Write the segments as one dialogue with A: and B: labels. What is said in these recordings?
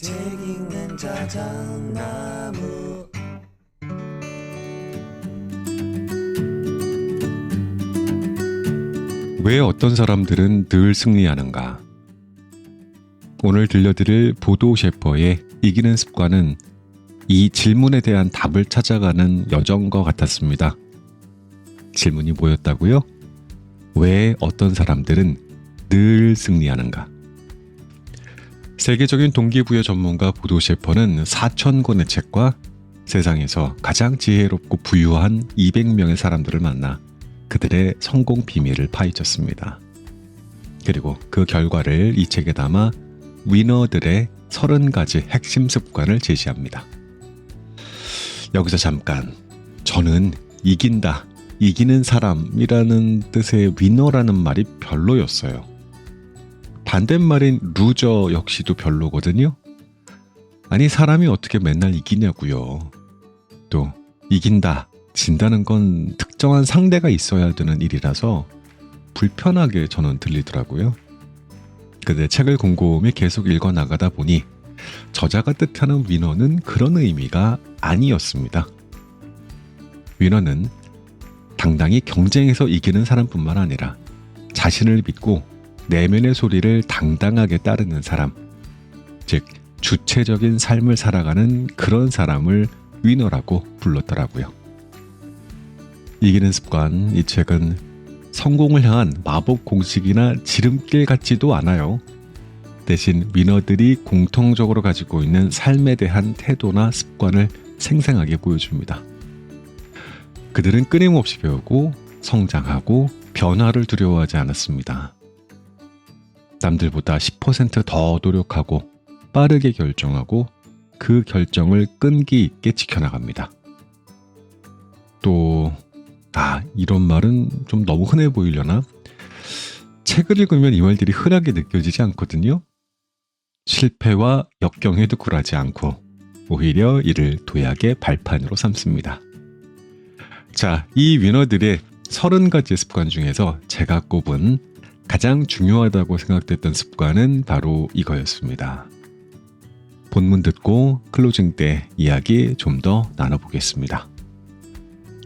A: 책 읽는 자작나무.
B: 왜 어떤 사람들은 늘 승리하는가? 오늘 들려드릴 보도 셰퍼의 이기는 습관은 이 질문에 대한 답을 찾아가는 여정과 같았습니다. 질문이 뭐였다고요? 왜 어떤 사람들은 늘 승리하는가? 세계적인 동기부여 전문가 보도 셰퍼는 4,000권의 책과 세상에서 가장 지혜롭고 부유한 200명의 사람들을 만나 그들의 성공 비밀을 파헤쳤습니다. 그리고 그 결과를 이 책에 담아 위너들의 30가지 핵심 습관을 제시합니다. 여기서 잠깐, 저는 이긴다, 이기는 사람이라는 뜻의 위너라는 말이 별로였어요. 반대말인 루저 역시도 별로거든요. 아니, 사람이 어떻게 맨날 이기냐고요. 또 이긴다, 진다는 건 특정한 상대가 있어야 되는 일이라서 불편하게 저는 들리더라고요. 근데 책을 곰곰이 계속 읽어나가다 보니 저자가 뜻하는 위너는 그런 의미가 아니었습니다. 위너는 당당히 경쟁에서 이기는 사람뿐만 아니라 자신을 믿고 내면의 소리를 당당하게 따르는 사람, 즉 주체적인 삶을 살아가는 그런 사람을 위너라고 불렀더라고요. 이기는 습관, 이 책은 성공을 향한 마법 공식이나 지름길 같지도 않아요. 대신 위너들이 공통적으로 가지고 있는 삶에 대한 태도나 습관을 생생하게 보여줍니다. 그들은 끊임없이 배우고 성장하고 변화를 두려워하지 않았습니다. 남들보다 10%더 노력하고 빠르게 결정하고 그 결정을 끈기 있게 지켜나갑니다. 또 이런 말은 좀 너무 흔해 보이려나? 책을 읽으면 이 말들이 흔하게 느껴지지 않거든요. 실패와 역경에도 굴하지 않고 오히려 이를 도약의 발판으로 삼습니다. 자, 이 위너들의 30가지 습관 중에서 제가 꼽은 가장 중요하다고 생각됐던 습관은 바로 이거였습니다. 본문 듣고 클로징 때 이야기 좀 더 나눠보겠습니다.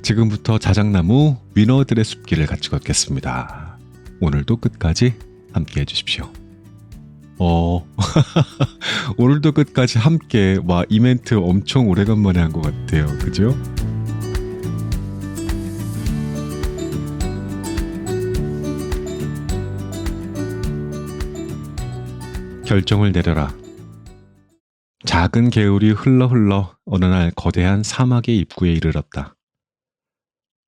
B: 지금부터 자작나무 위너들의 숲길을 같이 걷겠습니다. 오늘도 끝까지 함께 해주십시오. 오늘도 끝까지 함께. 이 멘트 엄청 오래간만에 한 것 같아요. 그죠? 결정을 내려라. 작은 개울이 흘러 어느 날 거대한 사막의 입구에 이르렀다.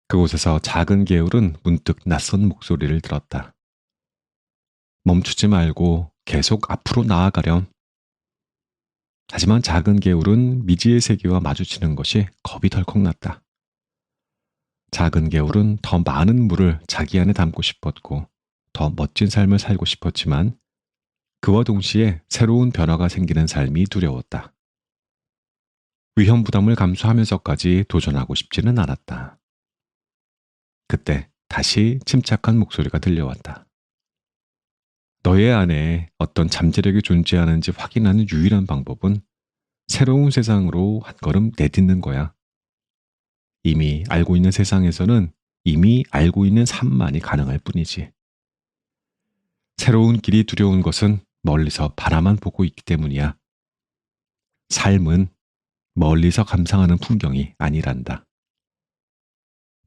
B: 그곳에서 작은 개울은 문득 낯선 목소리를 들었다. 멈추지 말고 계속 앞으로 나아가렴. 하지만 작은 개울은 미지의 세계와 마주치는 것이 겁이 덜컥 났다. 작은 개울은 더 많은 물을 자기 안에 담고 싶었고 더 멋진 삶을 살고 싶었지만 그와 동시에 새로운 변화가 생기는 삶이 두려웠다. 위험 부담을 감수하면서까지 도전하고 싶지는 않았다. 그때 다시 침착한 목소리가 들려왔다. 너의 안에 어떤 잠재력이 존재하는지 확인하는 유일한 방법은 새로운 세상으로 한 걸음 내딛는 거야. 이미 알고 있는 세상에서는 이미 알고 있는 삶만이 가능할 뿐이지. 새로운 길이 두려운 것은 멀리서 바라만 보고 있기 때문이야. 삶은 멀리서 감상하는 풍경이 아니란다.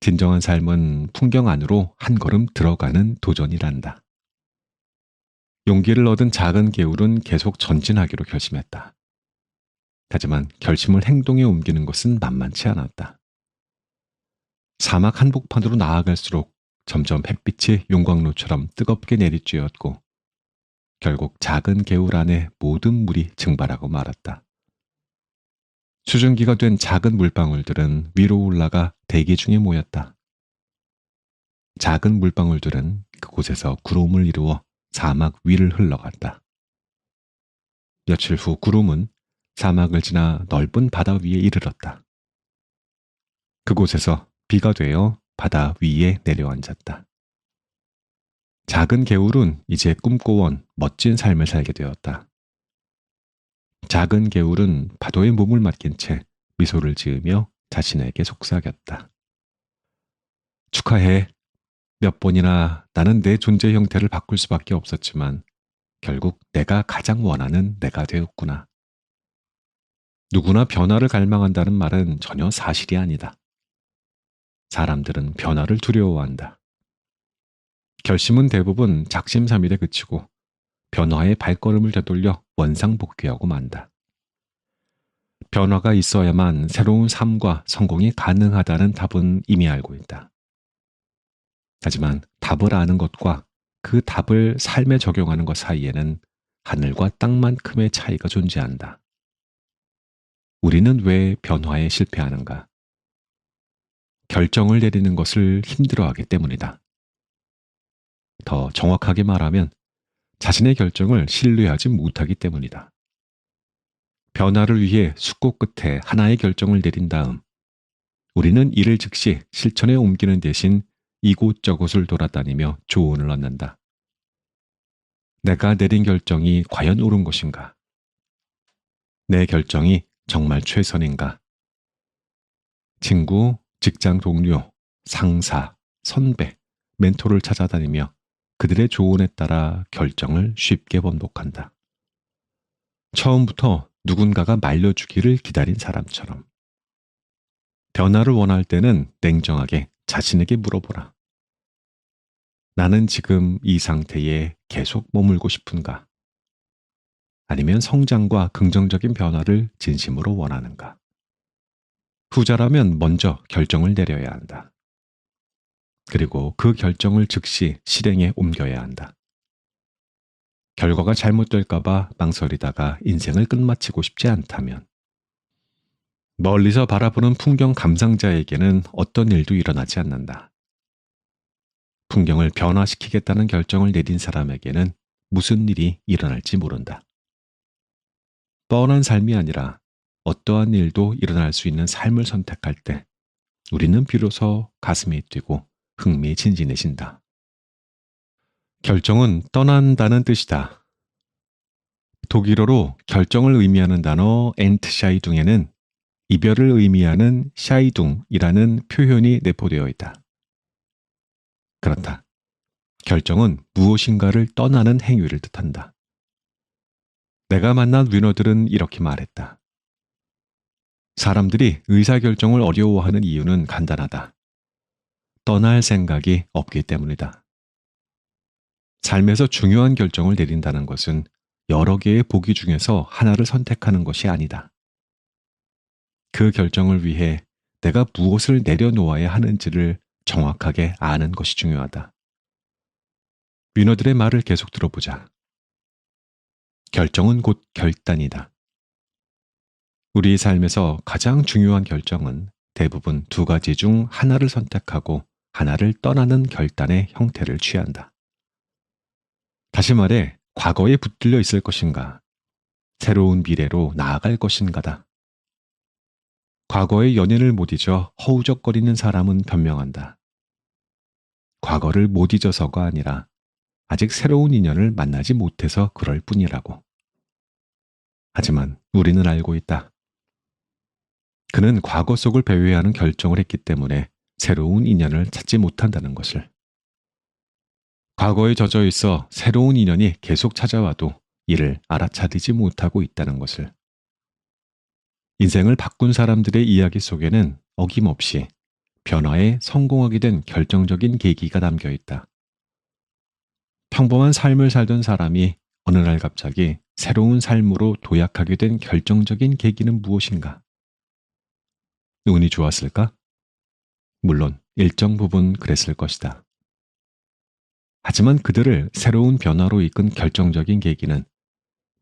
B: 진정한 삶은 풍경 안으로 한 걸음 들어가는 도전이란다. 용기를 얻은 작은 개울은 계속 전진하기로 결심했다. 하지만 결심을 행동에 옮기는 것은 만만치 않았다. 사막 한복판으로 나아갈수록 점점 햇빛이 용광로처럼 뜨겁게 내리쬐었고 결국 작은 개울 안에 모든 물이 증발하고 말았다. 수증기가 된 작은 물방울들은 위로 올라가 대기 중에 모였다. 작은 물방울들은 그곳에서 구름을 이루어 사막 위를 흘러갔다. 며칠 후 구름은 사막을 지나 넓은 바다 위에 이르렀다. 그곳에서 비가 되어 바다 위에 내려앉았다. 작은 개울은 이제 꿈꿔온 멋진 삶을 살게 되었다. 작은 개울은 파도에 몸을 맡긴 채 미소를 지으며 자신에게 속삭였다. 축하해. 몇 번이나 나는 내 존재 형태를 바꿀 수밖에 없었지만 결국 내가 가장 원하는 내가 되었구나. 누구나 변화를 갈망한다는 말은 전혀 사실이 아니다. 사람들은 변화를 두려워한다. 결심은 대부분 작심삼일에 그치고 변화의 발걸음을 되돌려 원상복귀하고 만다. 변화가 있어야만 새로운 삶과 성공이 가능하다는 답은 이미 알고 있다. 하지만 답을 아는 것과 그 답을 삶에 적용하는 것 사이에는 하늘과 땅만큼의 차이가 존재한다. 우리는 왜 변화에 실패하는가? 결정을 내리는 것을 힘들어하기 때문이다. 더 정확하게 말하면 자신의 결정을 신뢰하지 못하기 때문이다. 변화를 위해 숙고 끝에 하나의 결정을 내린 다음 우리는 이를 즉시 실천에 옮기는 대신 이곳저곳을 돌아다니며 조언을 얻는다. 내가 내린 결정이 과연 옳은 것인가? 내 결정이 정말 최선인가? 친구, 직장 동료, 상사, 선배, 멘토를 찾아다니며 그들의 조언에 따라 결정을 쉽게 번복한다. 처음부터 누군가가 말려주기를 기다린 사람처럼. 변화를 원할 때는 냉정하게 자신에게 물어보라. 나는 지금 이 상태에 계속 머물고 싶은가? 아니면 성장과 긍정적인 변화를 진심으로 원하는가? 후자라면 먼저 결정을 내려야 한다. 그리고 그 결정을 즉시 실행에 옮겨야 한다. 결과가 잘못될까봐 망설이다가 인생을 끝마치고 싶지 않다면 멀리서 바라보는 풍경 감상자에게는 어떤 일도 일어나지 않는다. 풍경을 변화시키겠다는 결정을 내린 사람에게는 무슨 일이 일어날지 모른다. 뻔한 삶이 아니라 어떠한 일도 일어날 수 있는 삶을 선택할 때 우리는 비로소 가슴이 뛰고 흥미진진해진다. 결정은 떠난다는 뜻이다. 독일어로 결정을 의미하는 단어 엔트샤이둥에는 이별을 의미하는 샤이둥이라는 표현이 내포되어 있다. 그렇다. 결정은 무엇인가를 떠나는 행위를 뜻한다. 내가 만난 위너들은 이렇게 말했다. 사람들이 의사결정을 어려워하는 이유는 간단하다. 떠날 생각이 없기 때문이다. 삶에서 중요한 결정을 내린다는 것은 여러 개의 보기 중에서 하나를 선택하는 것이 아니다. 그 결정을 위해 내가 무엇을 내려놓아야 하는지를 정확하게 아는 것이 중요하다. 위너들의 말을 계속 들어보자. 결정은 곧 결단이다. 우리 삶에서 가장 중요한 결정은 대부분 두 가지 중 하나를 선택하고 하나를 떠나는 결단의 형태를 취한다. 다시 말해, 과거에 붙들려 있을 것인가, 새로운 미래로 나아갈 것인가다. 과거의 연인을 못 잊어 허우적거리는 사람은 변명한다. 과거를 못 잊어서가 아니라 아직 새로운 인연을 만나지 못해서 그럴 뿐이라고. 하지만 우리는 알고 있다. 그는 과거 속을 배회하는 결정을 했기 때문에 새로운 인연을 찾지 못한다는 것을. 과거에 젖어 있어 새로운 인연이 계속 찾아와도 이를 알아차리지 못하고 있다는 것을. 인생을 바꾼 사람들의 이야기 속에는 어김없이 변화에 성공하게 된 결정적인 계기가 담겨 있다. 평범한 삶을 살던 사람이 어느 날 갑자기 새로운 삶으로 도약하게 된 결정적인 계기는 무엇인가? 운이 좋았을까? 물론 일정 부분 그랬을 것이다. 하지만 그들을 새로운 변화로 이끈 결정적인 계기는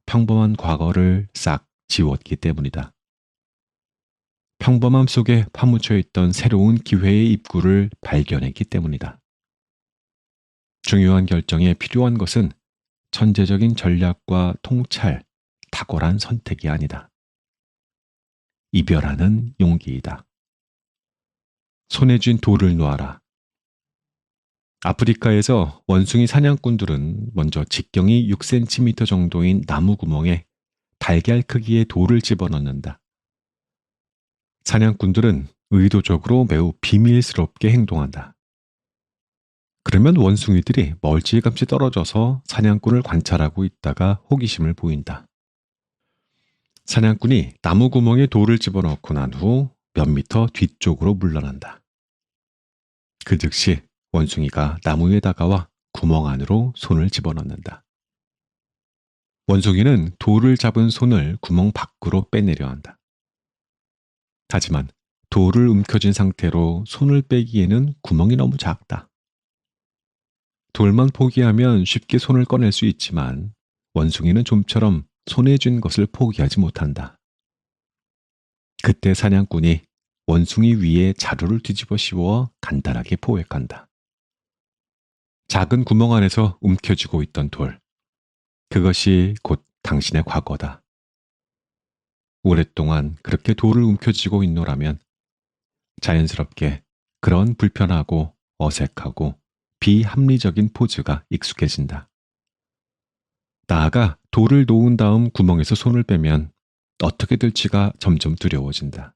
B: 평범한 과거를 싹 지웠기 때문이다. 평범함 속에 파묻혀 있던 새로운 기회의 입구를 발견했기 때문이다. 중요한 결정에 필요한 것은 천재적인 전략과 통찰, 탁월한 선택이 아니다. 이별하는 용기이다. 손에 쥔 돌을 놓아라. 아프리카에서 원숭이 사냥꾼들은 먼저 직경이 6cm 정도인 나무 구멍에 달걀 크기의 돌을 집어넣는다. 사냥꾼들은 의도적으로 매우 비밀스럽게 행동한다. 그러면 원숭이들이 멀찌감치 떨어져서 사냥꾼을 관찰하고 있다가 호기심을 보인다. 사냥꾼이 나무 구멍에 돌을 집어넣고 난 후 몇 미터 뒤쪽으로 물러난다. 그 즉시 원숭이가 나무에 다가와 구멍 안으로 손을 집어넣는다. 원숭이는 돌을 잡은 손을 구멍 밖으로 빼내려 한다. 하지만 돌을 움켜쥔 상태로 손을 빼기에는 구멍이 너무 작다. 돌만 포기하면 쉽게 손을 꺼낼 수 있지만 원숭이는 좀처럼 손에 쥔 것을 포기하지 못한다. 그때 사냥꾼이 원숭이 위에 자루를 뒤집어 씌워 간단하게 포획한다. 작은 구멍 안에서 움켜쥐고 있던 돌. 그것이 곧 당신의 과거다. 오랫동안 그렇게 돌을 움켜쥐고 있노라면 자연스럽게 그런 불편하고 어색하고 비합리적인 포즈가 익숙해진다. 나아가 돌을 놓은 다음 구멍에서 손을 빼면 어떻게 될지가 점점 두려워진다.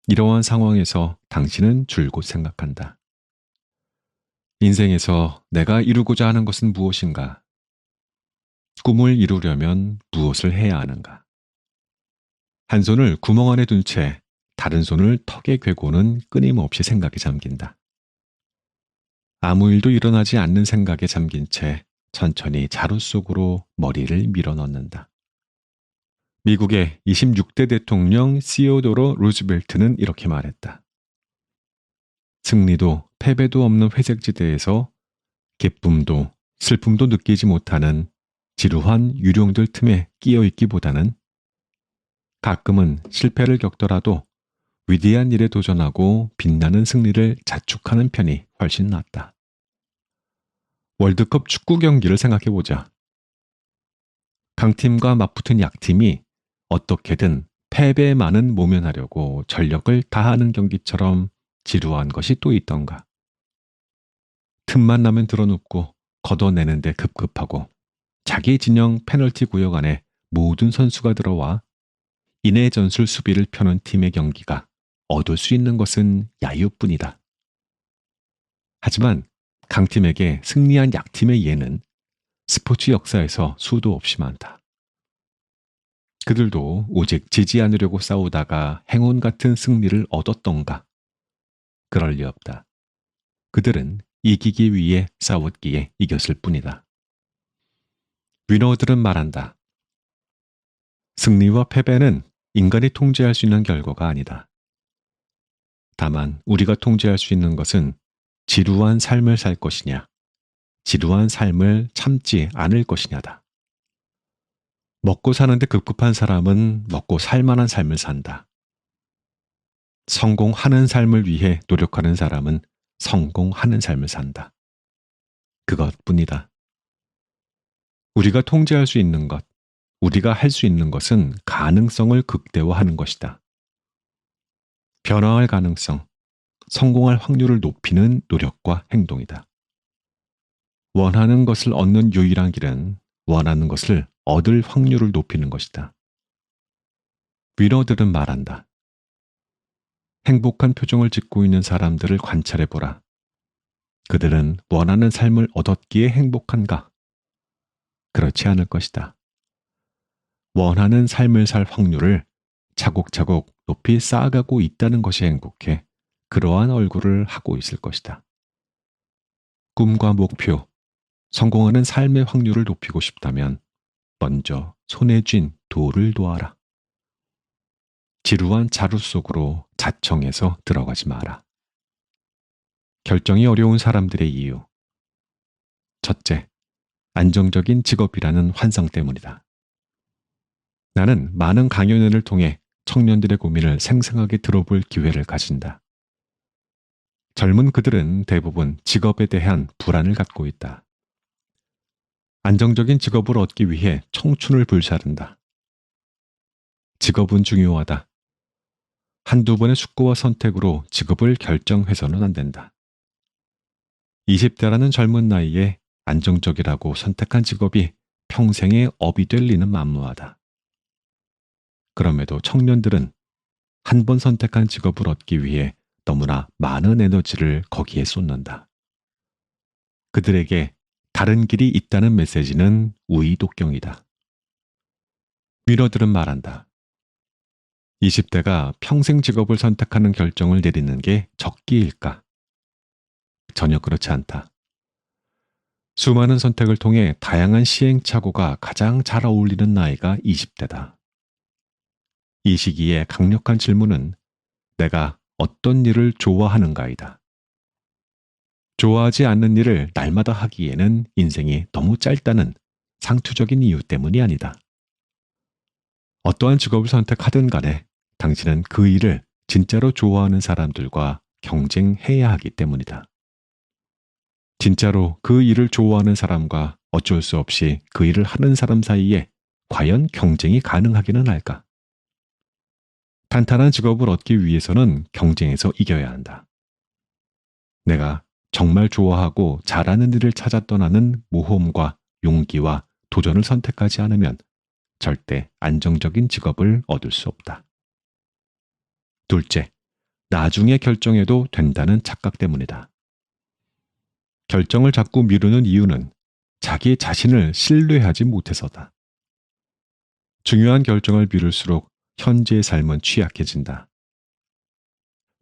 B: 이러한 상황에서 당신은 줄곧 생각한다. 인생에서 내가 이루고자 하는 것은 무엇인가? 꿈을 이루려면 무엇을 해야 하는가? 한 손을 구멍 안에 둔 채 다른 손을 턱에 괴고는 끊임없이 생각에 잠긴다. 아무 일도 일어나지 않는 생각에 잠긴 채 천천히 자루 속으로 머리를 밀어넣는다. 미국의 26대 대통령 시오도로 루즈벨트는 이렇게 말했다. 승리도 패배도 없는 회색지대에서 기쁨도 슬픔도 느끼지 못하는 지루한 유령들 틈에 끼어 있기보다는 가끔은 실패를 겪더라도 위대한 일에 도전하고 빛나는 승리를 자축하는 편이 훨씬 낫다. 월드컵 축구 경기를 생각해보자. 강팀과 맞붙은 약팀이 어떻게든 패배만은 모면하려고 전력을 다하는 경기처럼 지루한 것이 또 있던가. 틈만 나면 드러눕고 걷어내는데 급급하고 자기 진영 페널티 구역 안에 모든 선수가 들어와 인해 전술 수비를 펴는 팀의 경기가 얻을 수 있는 것은 야유뿐이다. 하지만 강팀에게 승리한 약팀의 예는 스포츠 역사에서 수도 없이 많다. 그들도 오직 지지 않으려고 싸우다가 행운 같은 승리를 얻었던가? 그럴 리 없다. 그들은 이기기 위해 싸웠기에 이겼을 뿐이다. 위너들은 말한다. 승리와 패배는 인간이 통제할 수 있는 결과가 아니다. 다만 우리가 통제할 수 있는 것은 지루한 삶을 살 것이냐, 지루한 삶을 참지 않을 것이냐다. 먹고 사는데 급급한 사람은 먹고 살 만한 삶을 산다. 성공하는 삶을 위해 노력하는 사람은 성공하는 삶을 산다. 그것뿐이다. 우리가 통제할 수 있는 것, 우리가 할 수 있는 것은 가능성을 극대화하는 것이다. 변화할 가능성, 성공할 확률을 높이는 노력과 행동이다. 원하는 것을 얻는 유일한 길은 원하는 것을 얻을 확률을 높이는 것이다. 위너들은 말한다. 행복한 표정을 짓고 있는 사람들을 관찰해보라. 그들은 원하는 삶을 얻었기에 행복한가? 그렇지 않을 것이다. 원하는 삶을 살 확률을 차곡차곡 높이 쌓아가고 있다는 것이 행복해 그러한 얼굴을 하고 있을 것이다. 꿈과 목표, 성공하는 삶의 확률을 높이고 싶다면 먼저 손에 쥔 돌을 놓아라. 지루한 자루 속으로 자청해서 들어가지 마라. 결정이 어려운 사람들의 이유. 첫째, 안정적인 직업이라는 환상 때문이다. 나는 많은 강연회를 통해 청년들의 고민을 생생하게 들어볼 기회를 가진다. 젊은 그들은 대부분 직업에 대한 불안을 갖고 있다. 안정적인 직업을 얻기 위해 청춘을 불사른다. 직업은 중요하다. 한두 번의 숙고와 선택으로 직업을 결정해서는 안 된다. 20대라는 젊은 나이에 안정적이라고 선택한 직업이 평생의 업이 될 리는 만무하다. 그럼에도 청년들은 한 번 선택한 직업을 얻기 위해 너무나 많은 에너지를 거기에 쏟는다. 그들에게 다른 길이 있다는 메시지는 우이독경이다. 위너들은 말한다. 20대가 평생 직업을 선택하는 결정을 내리는 게 적기일까? 전혀 그렇지 않다. 수많은 선택을 통해 다양한 시행착오가 가장 잘 어울리는 나이가 20대다. 이 시기에 강력한 질문은 내가 어떤 일을 좋아하는가이다. 좋아하지 않는 일을 날마다 하기에는 인생이 너무 짧다는 상투적인 이유 때문이 아니다. 어떠한 직업을 선택하든 간에 당신은 그 일을 진짜로 좋아하는 사람들과 경쟁해야 하기 때문이다. 진짜로 그 일을 좋아하는 사람과 어쩔 수 없이 그 일을 하는 사람 사이에 과연 경쟁이 가능하기는 할까? 탄탄한 직업을 얻기 위해서는 경쟁에서 이겨야 한다. 내가 정말 좋아하고 잘하는 일을 찾아 떠나는 모험과 용기와 도전을 선택하지 않으면 절대 안정적인 직업을 얻을 수 없다. 둘째, 나중에 결정해도 된다는 착각 때문이다. 결정을 자꾸 미루는 이유는 자기 자신을 신뢰하지 못해서다. 중요한 결정을 미룰수록 현재의 삶은 취약해진다.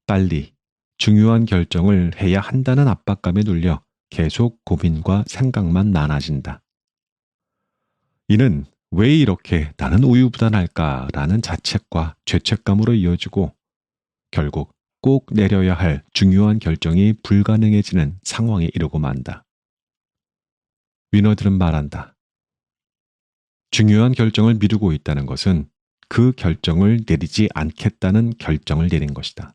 B: 빨리 중요한 결정을 해야 한다는 압박감에 눌려 계속 고민과 생각만 많아진다. 이는 왜 이렇게 나는 우유부단할까라는 자책과 죄책감으로 이어지고 결국 꼭 내려야 할 중요한 결정이 불가능해지는 상황에 이르고 만다. 위너들은 말한다. 중요한 결정을 미루고 있다는 것은 그 결정을 내리지 않겠다는 결정을 내린 것이다.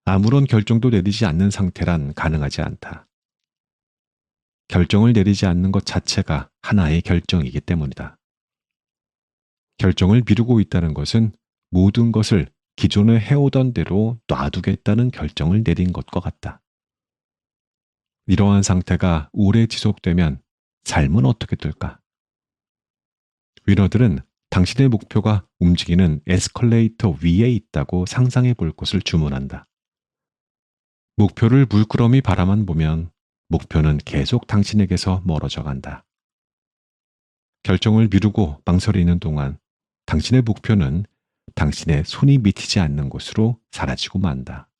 B: 아무런 결정도 내리지 않는 상태란 가능하지 않다. 결정을 내리지 않는 것 자체가 하나의 결정이기 때문이다. 결정을 미루고 있다는 것은 모든 것을 기존에 해오던 대로 놔두겠다는 결정을 내린 것과 같다. 이러한 상태가 오래 지속되면 삶은 어떻게 될까? 위너들은 당신의 목표가 움직이는 에스컬레이터 위에 있다고 상상해 볼 곳을 주문한다. 목표를 물끄러미 바라만 보면 목표는 계속 당신에게서 멀어져 간다. 결정을 미루고 망설이는 동안 당신의 목표는 당신의 손이 미치지 않는 곳으로 사라지고 만다.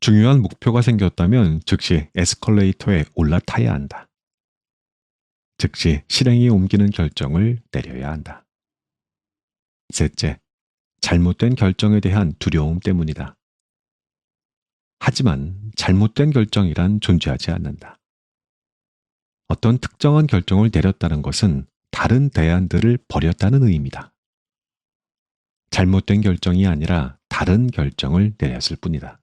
B: 중요한 목표가 생겼다면 즉시 에스컬레이터에 올라타야 한다. 즉시 실행에 옮기는 결정을 내려야 한다. 셋째, 잘못된 결정에 대한 두려움 때문이다. 하지만 잘못된 결정이란 존재하지 않는다. 어떤 특정한 결정을 내렸다는 것은 다른 대안들을 버렸다는 의미다. 잘못된 결정이 아니라 다른 결정을 내렸을 뿐이다.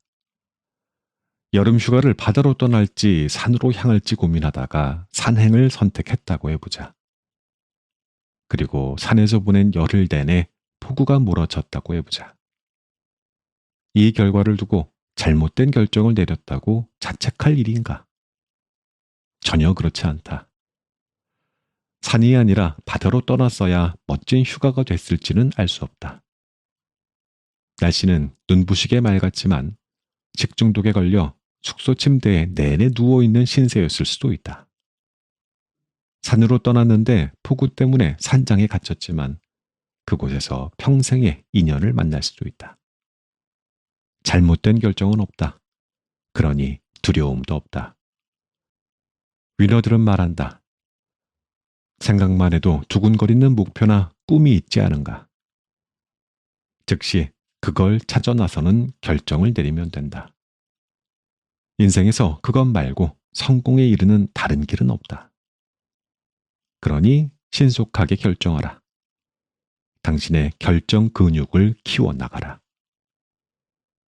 B: 여름 휴가를 바다로 떠날지 산으로 향할지 고민하다가 산행을 선택했다고 해보자. 그리고 산에서 보낸 열흘 내내 폭우가 몰아쳤다고 해보자. 이 결과를 두고 잘못된 결정을 내렸다고 자책할 일인가? 전혀 그렇지 않다. 산이 아니라 바다로 떠났어야 멋진 휴가가 됐을지는 알 수 없다. 날씨는 눈부시게 맑았지만 식중독에 걸려 숙소 침대에 내내 누워있는 신세였을 수도 있다. 산으로 떠났는데 폭우 때문에 산장에 갇혔지만 그곳에서 평생의 인연을 만날 수도 있다. 잘못된 결정은 없다. 그러니 두려움도 없다. 위너들은 말한다. 생각만 해도 두근거리는 목표나 꿈이 있지 않은가. 즉시 그걸 찾아 나서는 결정을 내리면 된다. 인생에서 그것 말고 성공에 이르는 다른 길은 없다. 그러니 신속하게 결정하라. 당신의 결정 근육을 키워나가라.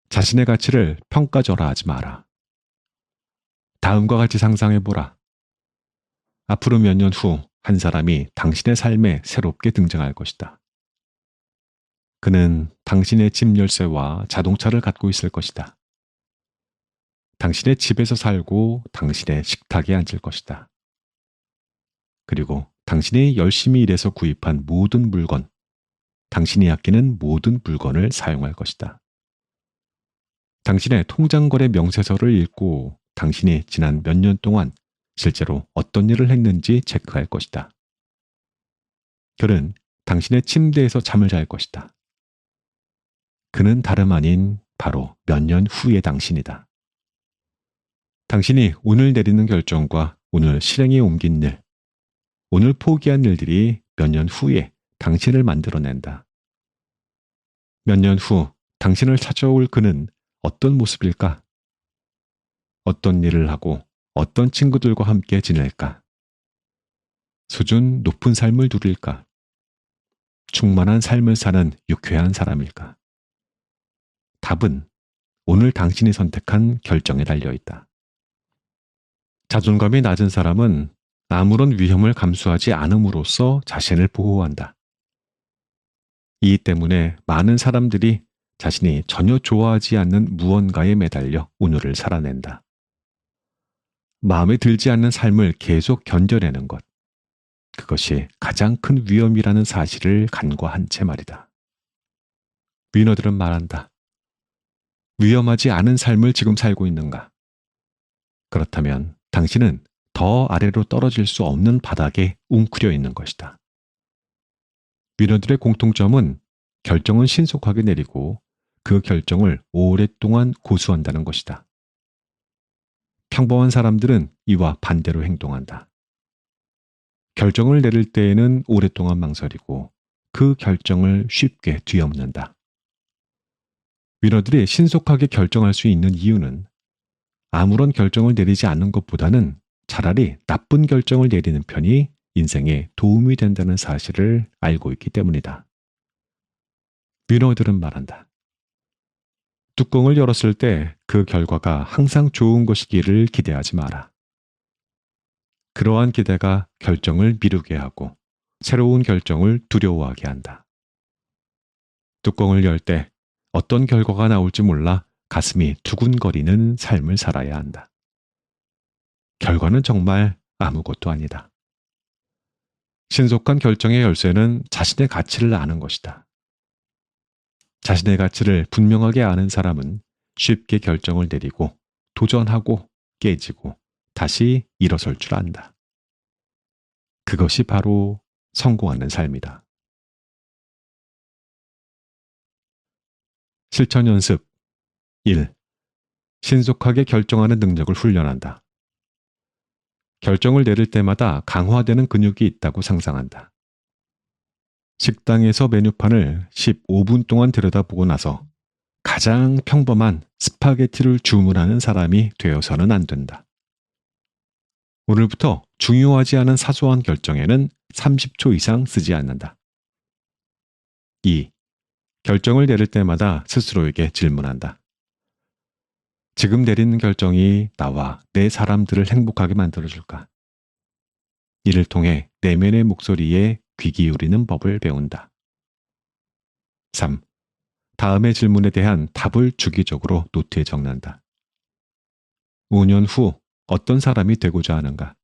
B: 자신의 가치를 평가절하하지 마라. 다음과 같이 상상해보라. 앞으로 몇 년 후 한 사람이 당신의 삶에 새롭게 등장할 것이다. 그는 당신의 집 열쇠와 자동차를 갖고 있을 것이다. 당신의 집에서 살고 당신의 식탁에 앉을 것이다. 그리고 당신이 열심히 일해서 구입한 모든 물건, 당신이 아끼는 모든 물건을 사용할 것이다. 당신의 통장 거래 명세서를 읽고 당신이 지난 몇 년 동안 실제로 어떤 일을 했는지 체크할 것이다. 그는 당신의 침대에서 잠을 잘 것이다. 그는 다름 아닌 바로 몇 년 후의 당신이다. 당신이 오늘 내리는 결정과 오늘 실행에 옮긴 일, 오늘 포기한 일들이 몇 년 후에 당신을 만들어낸다. 몇 년 후 당신을 찾아올 그는 어떤 모습일까? 어떤 일을 하고 어떤 친구들과 함께 지낼까? 수준 높은 삶을 누릴까? 충만한 삶을 사는 유쾌한 사람일까? 답은 오늘 당신이 선택한 결정에 달려 있다. 자존감이 낮은 사람은 아무런 위험을 감수하지 않음으로써 자신을 보호한다. 이 때문에 많은 사람들이 자신이 전혀 좋아하지 않는 무언가에 매달려 오늘을 살아낸다. 마음에 들지 않는 삶을 계속 견뎌내는 것. 그것이 가장 큰 위험이라는 사실을 간과한 채 말이다. 위너들은 말한다. 위험하지 않은 삶을 지금 살고 있는가? 그렇다면 당신은 더 아래로 떨어질 수 없는 바닥에 웅크려 있는 것이다. 위너들의 공통점은 결정은 신속하게 내리고 그 결정을 오랫동안 고수한다는 것이다. 평범한 사람들은 이와 반대로 행동한다. 결정을 내릴 때에는 오랫동안 망설이고 그 결정을 쉽게 뒤엎는다. 위너들이 신속하게 결정할 수 있는 이유는 아무런 결정을 내리지 않는 것보다는 차라리 나쁜 결정을 내리는 편이 인생에 도움이 된다는 사실을 알고 있기 때문이다. 위너들은 말한다. 뚜껑을 열었을 때 그 결과가 항상 좋은 것이기를 기대하지 마라. 그러한 기대가 결정을 미루게 하고 새로운 결정을 두려워하게 한다. 뚜껑을 열 때 어떤 결과가 나올지 몰라 가슴이 두근거리는 삶을 살아야 한다. 결과는 정말 아무것도 아니다. 신속한 결정의 열쇠는 자신의 가치를 아는 것이다. 자신의 가치를 분명하게 아는 사람은 쉽게 결정을 내리고 도전하고 깨지고 다시 일어설 줄 안다. 그것이 바로 성공하는 삶이다. 실천 연습 1. 신속하게 결정하는 능력을 훈련한다. 결정을 내릴 때마다 강화되는 근육이 있다고 상상한다. 식당에서 메뉴판을 15분 동안 들여다보고 나서 가장 평범한 스파게티를 주문하는 사람이 되어서는 안 된다. 오늘부터 중요하지 않은 사소한 결정에는 30초 이상 쓰지 않는다. 2. 결정을 내릴 때마다 스스로에게 질문한다. 지금 내리는 결정이 나와 내 사람들을 행복하게 만들어줄까? 이를 통해 내면의 목소리에 귀 기울이는 법을 배운다. 3. 다음의 질문에 대한 답을 주기적으로 노트에 적는다. 5년 후 어떤 사람이 되고자 하는가?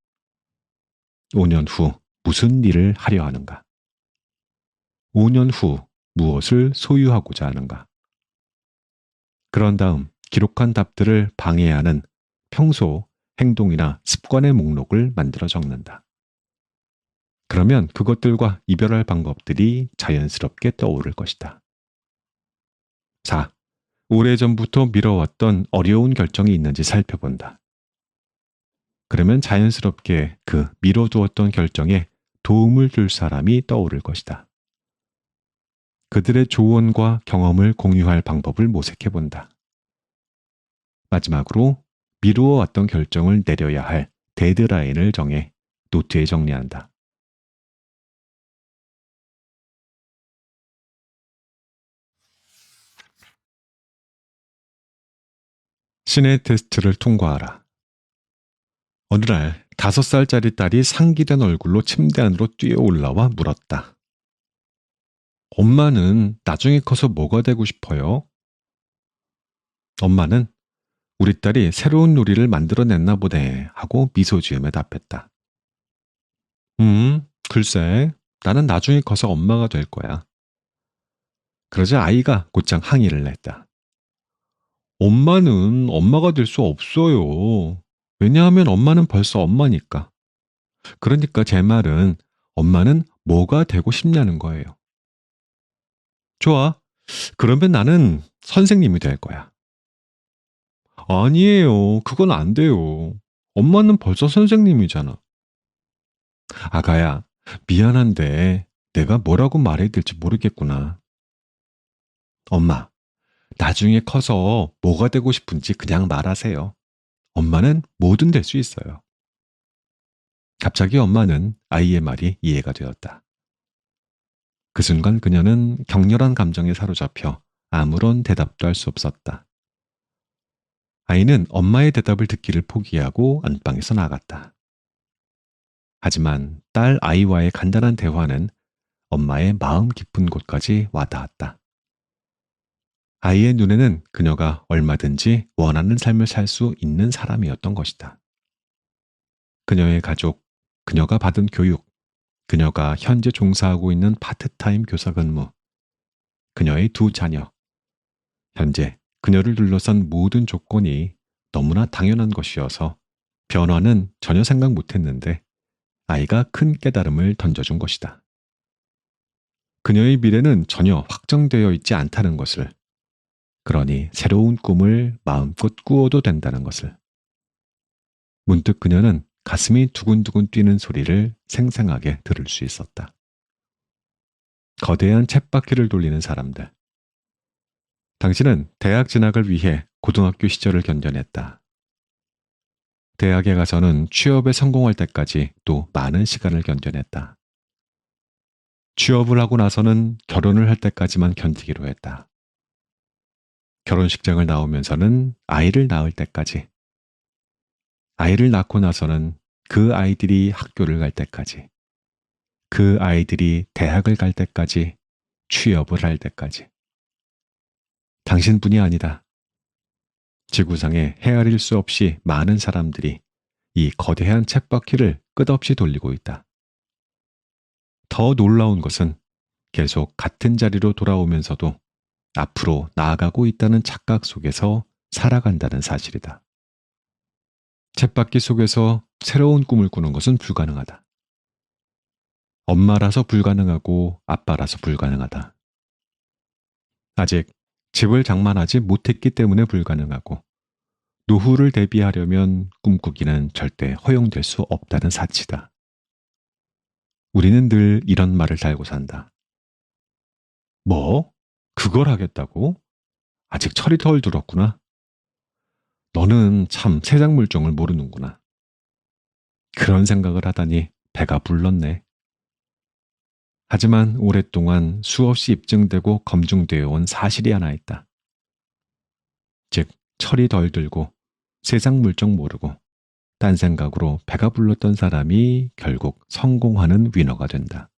B: 5년 후 무슨 일을 하려 하는가? 5년 후 무엇을 소유하고자 하는가? 그런 다음 기록한 답들을 방해하는 평소 행동이나 습관의 목록을 만들어 적는다. 그러면 그것들과 이별할 방법들이 자연스럽게 떠오를 것이다. 4. 오래전부터 미뤄왔던 어려운 결정이 있는지 살펴본다. 그러면 자연스럽게 그 미뤄두었던 결정에 도움을 줄 사람이 떠오를 것이다. 그들의 조언과 경험을 공유할 방법을 모색해본다. 마지막으로 미루어 왔던 결정을 내려야 할 데드라인을 정해 노트에 정리한다. 신의 테스트를 통과하라. 어느 날 5살짜리 딸이 상기된 얼굴로 침대 안으로 뛰어 올라와 물었다. 엄마는 나중에 커서 뭐가 되고 싶어요? 엄마는 우리 딸이 새로운 놀이를 만들어냈나 보네 하고 미소 지으며 답했다. 글쎄, 나는 나중에 커서 엄마가 될 거야. 그러자 아이가 곧장 항의를 냈다. 엄마는 엄마가 될 수 없어요. 왜냐하면 엄마는 벌써 엄마니까. 그러니까 제 말은 엄마는 뭐가 되고 싶냐는 거예요. 좋아. 그러면 나는 선생님이 될 거야. 아니에요. 그건 안 돼요. 엄마는 벌써 선생님이잖아. 아가야, 미안한데 내가 뭐라고 말해야 될지 모르겠구나. 엄마, 나중에 커서 뭐가 되고 싶은지 그냥 말하세요. 엄마는 뭐든 될 수 있어요. 갑자기 엄마는 아이의 말이 이해가 되었다. 그 순간 그녀는 격렬한 감정에 사로잡혀 아무런 대답도 할 수 없었다. 아이는 엄마의 대답을 듣기를 포기하고 안방에서 나갔다. 하지만 딸 아이와의 간단한 대화는 엄마의 마음 깊은 곳까지 와닿았다. 아이의 눈에는 그녀가 얼마든지 원하는 삶을 살 수 있는 사람이었던 것이다. 그녀의 가족, 그녀가 받은 교육, 그녀가 현재 종사하고 있는 파트타임 교사 근무, 그녀의 두 자녀, 현재 그녀를 둘러싼 모든 조건이 너무나 당연한 것이어서 변화는 전혀 생각 못했는데 아이가 큰 깨달음을 던져준 것이다. 그녀의 미래는 전혀 확정되어 있지 않다는 것을, 그러니 새로운 꿈을 마음껏 꾸어도 된다는 것을. 문득 그녀는 가슴이 두근두근 뛰는 소리를 생생하게 들을 수 있었다. 거대한 쳇바퀴를 돌리는 사람들. 당신은 대학 진학을 위해 고등학교 시절을 견뎌냈다. 대학에 가서는 취업에 성공할 때까지 또 많은 시간을 견뎌냈다. 취업을 하고 나서는 결혼을 할 때까지만 견디기로 했다. 결혼식장을 나오면서는 아이를 낳을 때까지. 아이를 낳고 나서는 그 아이들이 학교를 갈 때까지. 그 아이들이 대학을 갈 때까지, 취업을 할 때까지. 당신뿐이 아니다. 지구상에 헤아릴 수 없이 많은 사람들이 이 거대한 쳇바퀴를 끝없이 돌리고 있다. 더 놀라운 것은 계속 같은 자리로 돌아오면서도 앞으로 나아가고 있다는 착각 속에서 살아간다는 사실이다. 쳇바퀴 속에서 새로운 꿈을 꾸는 것은 불가능하다. 엄마라서 불가능하고 아빠라서 불가능하다. 아직 집을 장만하지 못했기 때문에 불가능하고 노후를 대비하려면 꿈꾸기는 절대 허용될 수 없다는 사치다. 우리는 늘 이런 말을 달고 산다. 뭐? 그걸 하겠다고? 아직 철이 덜 들었구나. 너는 참 세상 물정을 모르는구나. 그런 생각을 하다니 배가 불렀네. 하지만 오랫동안 수없이 입증되고 검증되어 온 사실이 하나 있다. 즉, 철이 덜 들고 세상 물정 모르고 딴 생각으로 배가 불렀던 사람이 결국 성공하는 위너가 된다.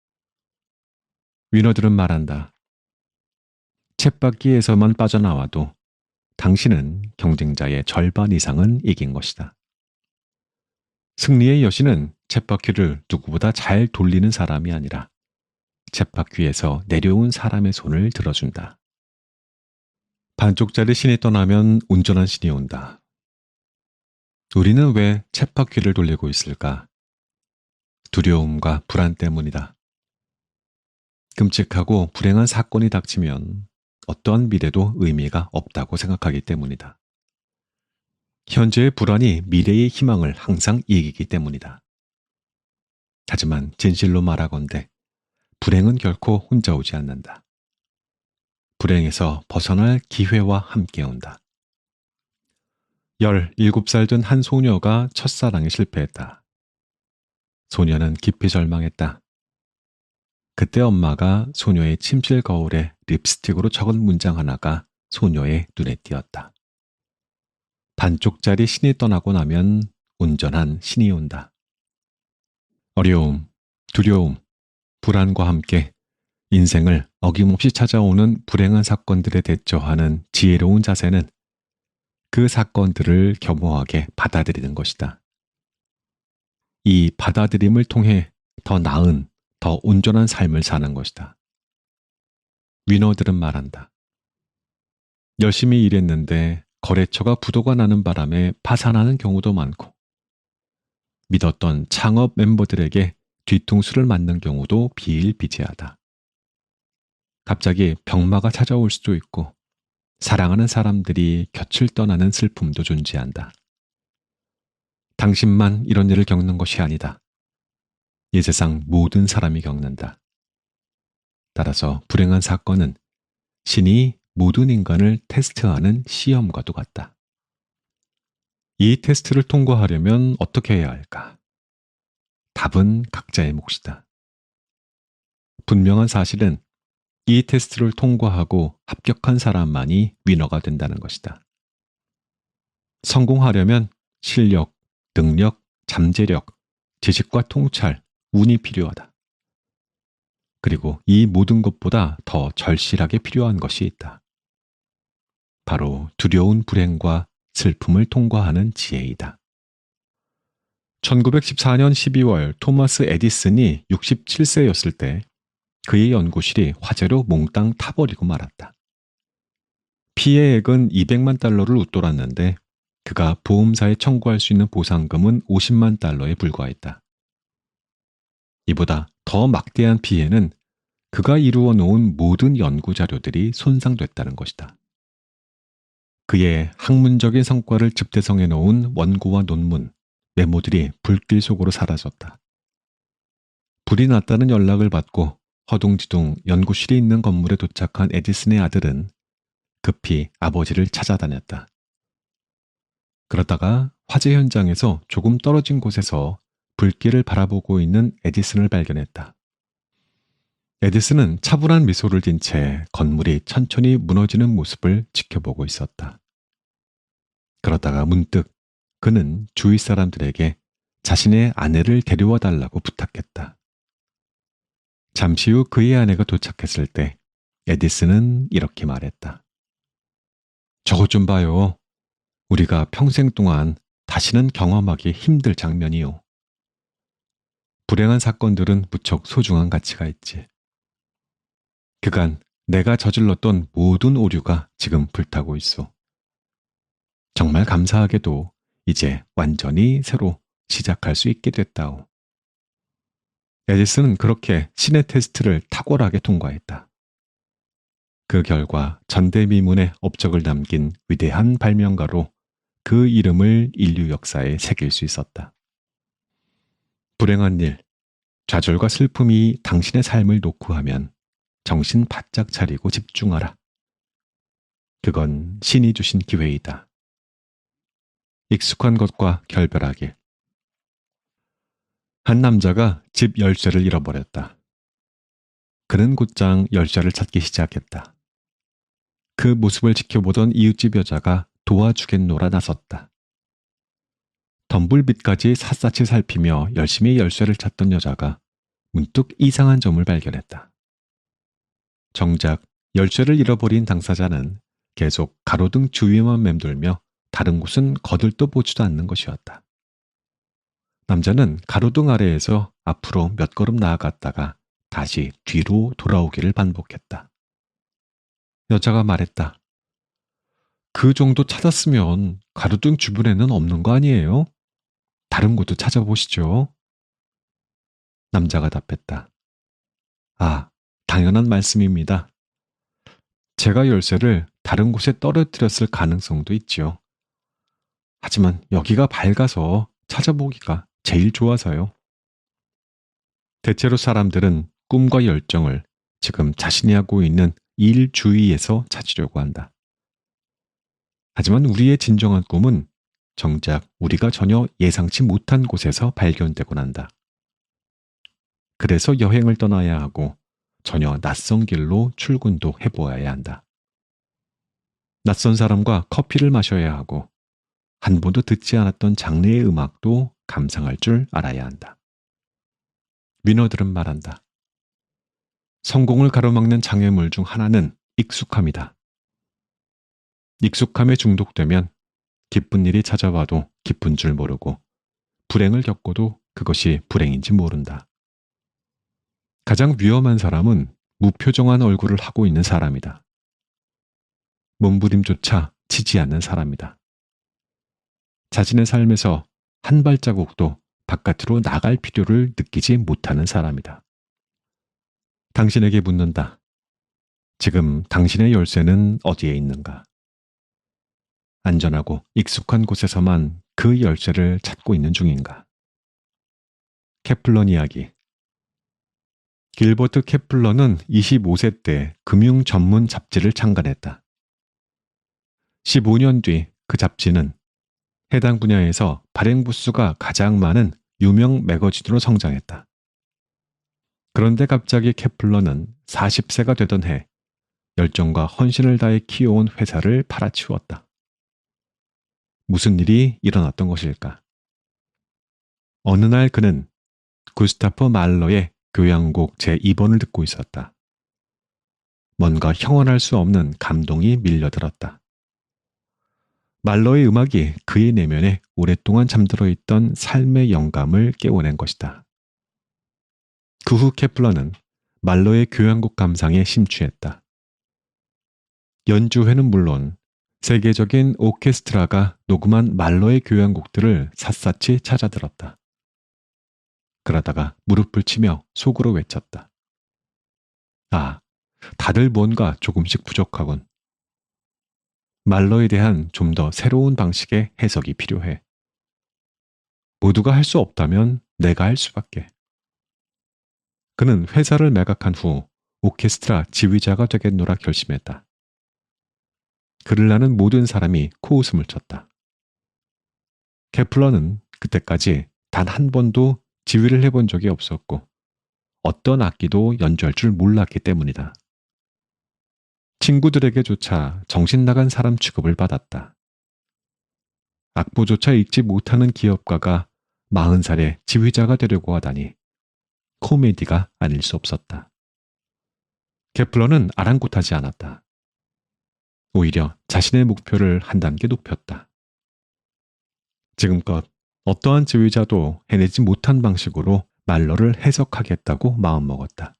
B: 위너들은 말한다. 쳇바퀴에서만 빠져나와도 당신은 경쟁자의 절반 이상은 이긴 것이다. 승리의 여신은 쳇바퀴를 누구보다 잘 돌리는 사람이 아니라 쳇바퀴에서 내려온 사람의 손을 들어준다. 반쪽짜리 신이 떠나면 온전한 신이 온다. 우리는 왜 쳇바퀴를 돌리고 있을까? 두려움과 불안 때문이다. 끔찍하고 불행한 사건이 닥치면 어떠한 미래도 의미가 없다고 생각하기 때문이다. 현재의 불안이 미래의 희망을 항상 이기기 때문이다. 하지만 진실로 말하건대 불행은 결코 혼자 오지 않는다. 불행에서 벗어날 기회와 함께 온다. 17살 된 한 소녀가 첫사랑에 실패했다. 소녀는 깊이 절망했다. 그때 엄마가 소녀의 침실 거울에 립스틱으로 적은 문장 하나가 소녀의 눈에 띄었다. 반쪽짜리 신이 떠나고 나면 온전한 신이 온다. 어려움, 두려움, 불안과 함께 인생을 어김없이 찾아오는 불행한 사건들에 대처하는 지혜로운 자세는 그 사건들을 겸허하게 받아들이는 것이다. 이 받아들임을 통해 더 나은, 더 온전한 삶을 사는 것이다. 위너들은 말한다. 열심히 일했는데 거래처가 부도가 나는 바람에 파산하는 경우도 많고, 믿었던 창업 멤버들에게 뒤통수를 맞는 경우도 비일비재하다. 갑자기 병마가 찾아올 수도 있고, 사랑하는 사람들이 곁을 떠나는 슬픔도 존재한다. 당신만 이런 일을 겪는 것이 아니다. 이 세상 모든 사람이 겪는다. 따라서 불행한 사건은 신이 모든 인간을 테스트하는 시험과도 같다. 이 테스트를 통과하려면 어떻게 해야 할까? 답은 각자의 몫이다. 분명한 사실은 이 테스트를 통과하고 합격한 사람만이 위너가 된다는 것이다. 성공하려면 실력, 능력, 잠재력, 지식과 통찰, 운이 필요하다. 그리고 이 모든 것보다 더 절실하게 필요한 것이 있다. 바로 두려운 불행과 슬픔을 통과하는 지혜이다. 1914년 12월 토마스 에디슨이 67세였을 때 그의 연구실이 화재로 몽땅 타버리고 말았다. 피해액은 200만 달러를 웃돌았는데 그가 보험사에 청구할 수 있는 보상금은 50만 달러에 불과했다. 이보다 더 막대한 피해는 그가 이루어 놓은 모든 연구 자료들이 손상됐다는 것이다. 그의 학문적인 성과를 집대성해 놓은 원고와 논문, 메모들이 불길 속으로 사라졌다. 불이 났다는 연락을 받고 허둥지둥 연구실이 있는 건물에 도착한 에디슨의 아들은 급히 아버지를 찾아다녔다. 그러다가 화재 현장에서 조금 떨어진 곳에서 불길을 바라보고 있는 에디슨을 발견했다. 에디슨은 차분한 미소를 띤 채 건물이 천천히 무너지는 모습을 지켜보고 있었다. 그러다가 문득 그는 주위 사람들에게 자신의 아내를 데려와 달라고 부탁했다. 잠시 후 그의 아내가 도착했을 때 에디슨은 이렇게 말했다. 저것 좀 봐요. 우리가 평생 동안 다시는 경험하기 힘들 장면이요. 불행한 사건들은 무척 소중한 가치가 있지. 그간 내가 저질렀던 모든 오류가 지금 불타고 있어. 정말 감사하게도 이제 완전히 새로 시작할 수 있게 됐다오. 에디슨은 그렇게 신의 테스트를 탁월하게 통과했다. 그 결과 전대미문의 업적을 남긴 위대한 발명가로 그 이름을 인류 역사에 새길 수 있었다. 불행한 일, 좌절과 슬픔이 당신의 삶을 놓고 하면 정신 바짝 차리고 집중하라. 그건 신이 주신 기회이다. 익숙한 것과 결별하길. 한 남자가 집 열쇠를 잃어버렸다. 그는 곧장 열쇠를 찾기 시작했다. 그 모습을 지켜보던 이웃집 여자가 도와주겠노라 나섰다. 덤불빛까지 샅샅이 살피며 열심히 열쇠를 찾던 여자가 문득 이상한 점을 발견했다. 정작 열쇠를 잃어버린 당사자는 계속 가로등 주위만 맴돌며 다른 곳은 거들떠 보지도 않는 것이었다. 남자는 가로등 아래에서 앞으로 몇 걸음 나아갔다가 다시 뒤로 돌아오기를 반복했다. 여자가 말했다. 그 정도 찾았으면 가로등 주변에는 없는 거 아니에요? 다른 곳도 찾아보시죠. 남자가 답했다. 아, 당연한 말씀입니다. 제가 열쇠를 다른 곳에 떨어뜨렸을 가능성도 있지요. 하지만 여기가 밝아서 찾아보기가 제일 좋아서요. 대체로 사람들은 꿈과 열정을 지금 자신이 하고 있는 일 주위에서 찾으려고 한다. 하지만 우리의 진정한 꿈은 정작 우리가 전혀 예상치 못한 곳에서 발견되곤 한다. 그래서 여행을 떠나야 하고 전혀 낯선 길로 출근도 해보아야 한다. 낯선 사람과 커피를 마셔야 하고 한 번도 듣지 않았던 장르의 음악도 감상할 줄 알아야 한다. 위너들은 말한다. 성공을 가로막는 장애물 중 하나는 익숙함이다. 익숙함에 중독되면 기쁜 일이 찾아와도 기쁜 줄 모르고 불행을 겪어도 그것이 불행인지 모른다. 가장 위험한 사람은 무표정한 얼굴을 하고 있는 사람이다. 몸부림조차 치지 않는 사람이다. 자신의 삶에서 한 발자국도 바깥으로 나갈 필요를 느끼지 못하는 사람이다. 당신에게 묻는다. 지금 당신의 열쇠는 어디에 있는가? 안전하고 익숙한 곳에서만 그 열쇠를 찾고 있는 중인가? 케플런 이야기. 길버트 케플러는 25세 때 금융 전문 잡지를 창간했다. 15년 뒤 그 잡지는 해당 분야에서 발행 부수가 가장 많은 유명 매거진으로 성장했다. 그런데 갑자기 케플러는 40세가 되던 해 열정과 헌신을 다해 키워온 회사를 팔아치웠다. 무슨 일이 일어났던 것일까? 어느 날 그는 구스타프 말러의 교향곡 제2번을 듣고 있었다. 뭔가 형언할 수 없는 감동이 밀려들었다. 말러의 음악이 그의 내면에 오랫동안 잠들어 있던 삶의 영감을 깨워낸 것이다. 그 후 케플러는 말러의 교향곡 감상에 심취했다. 연주회는 물론 세계적인 오케스트라가 녹음한 말러의 교향곡들을 샅샅이 찾아들었다. 그러다가 무릎을 치며 속으로 외쳤다. 아, 다들 뭔가 조금씩 부족하군. 말러에 대한 좀 더 새로운 방식의 해석이 필요해. 모두가 할 수 없다면 내가 할 수밖에. 그는 회사를 매각한 후 오케스트라 지휘자가 되겠노라 결심했다. 그를 아는 모든 사람이 코웃음을 쳤다. 케플러는 그때까지 단 한 번도 지휘를 해본 적이 없었고 어떤 악기도 연주할 줄 몰랐기 때문이다. 친구들에게조차 정신 나간 사람 취급을 받았다. 악보조차 읽지 못하는 기업가가 40살에 지휘자가 되려고 하다니 코미디가 아닐 수 없었다. 케플러는 아랑곳하지 않았다. 오히려 자신의 목표를 한 단계 높였다. 지금껏 어떠한 지휘자도 해내지 못한 방식으로 말러를 해석하겠다고 마음먹었다.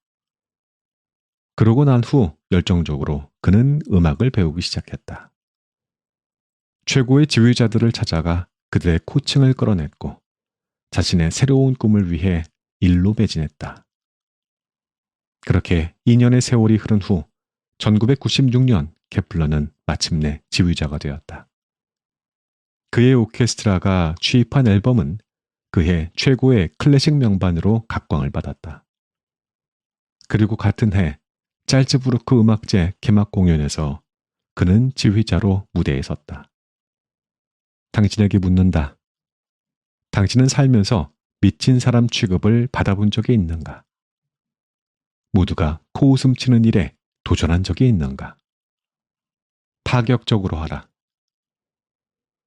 B: 그러고 난 후 열정적으로 그는 음악을 배우기 시작했다. 최고의 지휘자들을 찾아가 그들의 코칭을 끌어냈고 자신의 새로운 꿈을 위해 일로 매진했다. 그렇게 2년의 세월이 흐른 후 1996년 케플러는 마침내 지휘자가 되었다. 그의 오케스트라가 취입한 앨범은 그해 최고의 클래식 명반으로 각광을 받았다. 그리고 같은 해 짤츠부르크 음악제 개막 공연에서 그는 지휘자로 무대에 섰다. 당신에게 묻는다. 당신은 살면서 미친 사람 취급을 받아본 적이 있는가? 모두가 코웃음 치는 일에 도전한 적이 있는가? 파격적으로 하라.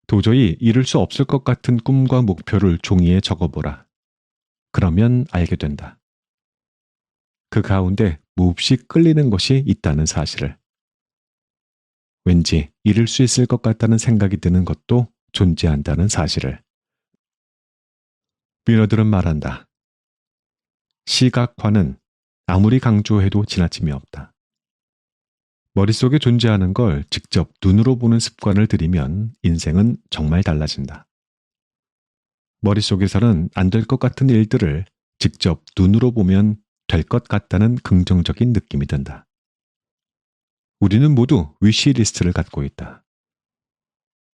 B: 도저히 이룰 수 없을 것 같은 꿈과 목표를 종이에 적어보라. 그러면 알게 된다. 그 가운데 몹시 끌리는 것이 있다는 사실을. 왠지 이룰 수 있을 것 같다는 생각이 드는 것도 존재한다는 사실을. 위너들은 말한다. 시각화는 아무리 강조해도 지나침이 없다. 머릿속에 존재하는 걸 직접 눈으로 보는 습관을 들이면 인생은 정말 달라진다. 머릿속에서는 안 될 것 같은 일들을 직접 눈으로 보면 될 것 같다는 긍정적인 느낌이 든다. 우리는 모두 위시리스트를 갖고 있다.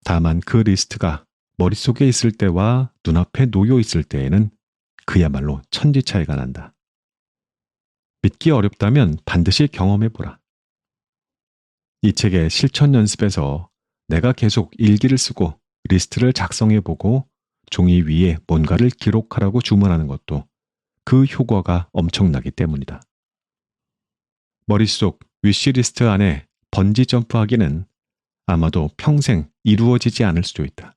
B: 다만 그 리스트가 머릿속에 있을 때와 눈앞에 놓여 있을 때에는 그야말로 천지 차이가 난다. 믿기 어렵다면 반드시 경험해보라. 이 책의 실천 연습에서 내가 계속 일기를 쓰고 리스트를 작성해보고 종이 위에 뭔가를 기록하라고 주문하는 것도 그 효과가 엄청나기 때문이다. 머릿속 위시리스트 안에 번지 점프하기는 아마도 평생 이루어지지 않을 수도 있다.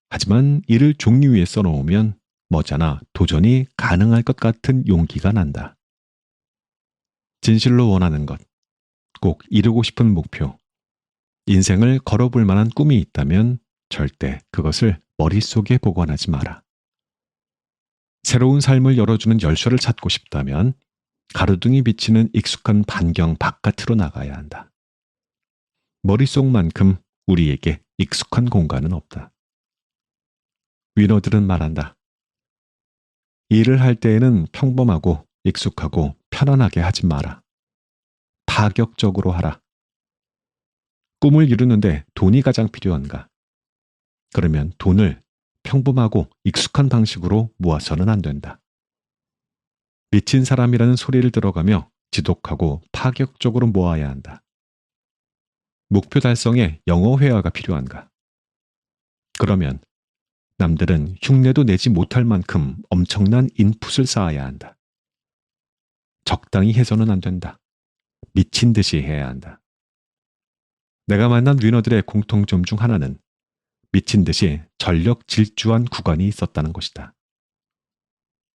B: 하지만 이를 종이 위에 써놓으면 머지않아 도전이 가능할 것 같은 용기가 난다. 진실로 원하는 것, 꼭 이루고 싶은 목표, 인생을 걸어볼 만한 꿈이 있다면 절대 그것을 머릿속에 보관하지 마라. 새로운 삶을 열어주는 열쇠를 찾고 싶다면 가로등이 비치는 익숙한 반경 바깥으로 나가야 한다. 머릿속만큼 우리에게 익숙한 공간은 없다. 위너들은 말한다. 일을 할 때에는 평범하고 익숙하고 편안하게 하지 마라. 파격적으로 하라. 꿈을 이루는데 돈이 가장 필요한가? 그러면 돈을 평범하고 익숙한 방식으로 모아서는 안 된다. 미친 사람이라는 소리를 들어가며 지독하고 파격적으로 모아야 한다. 목표 달성에 영어 회화가 필요한가? 그러면 남들은 흉내도 내지 못할 만큼 엄청난 인풋을 쌓아야 한다. 적당히 해서는 안 된다. 미친 듯이 해야 한다. 내가 만난 위너들의 공통점 중 하나는 미친 듯이 전력 질주한 구간이 있었다는 것이다.